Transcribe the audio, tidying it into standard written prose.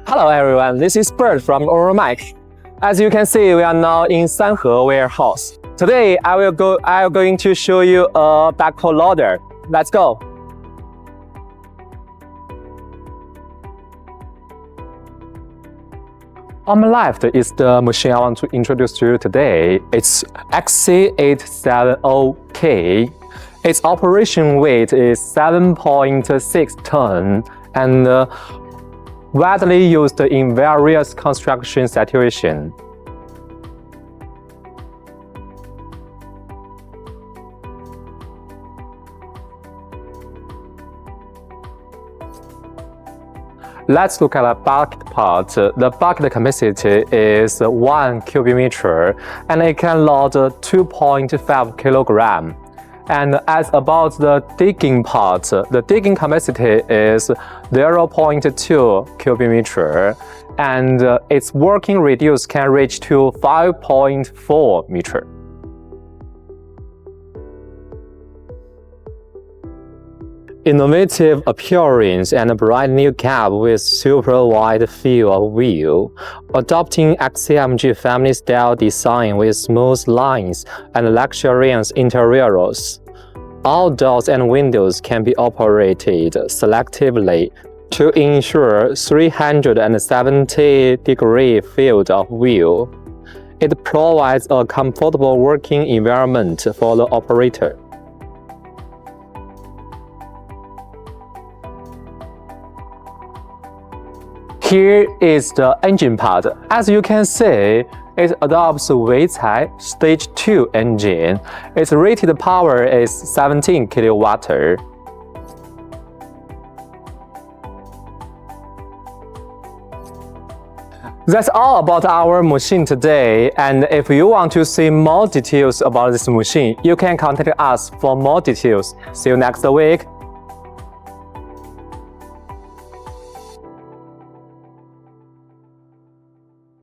Hello everyone, this is Bert from ORIEMAC. As you can see, we are now in Sanhe warehouse. Today I am going to show you a backhoe loader. Let's go. On my left is the machine I want to introduce to you today. It's XC870K. Its operation weight is 7.6 tons and widely used in various construction situations. Let's look at the bucket part. The bucket capacity is 1 cubic meter and it can load 2.5 kilograms. And as about the digging part, the digging capacity is 0.2 cubic meter and its working radius can reach to 5.4 meter. Innovative appearance and a bright new cab with super wide field of view, adopting XCMG family style design with smooth lines and luxurious interiors. All doors and windows can be operated selectively to ensure 370-degree field of view. It provides a comfortable working environment for the operator. Here is the engine part. As you can see, it adopts Weichai Stage 2 engine. Its rated power is 17 kW. That's all about our machine today, and if you want to see more details about this machine, you can contact us for more details. See you next week.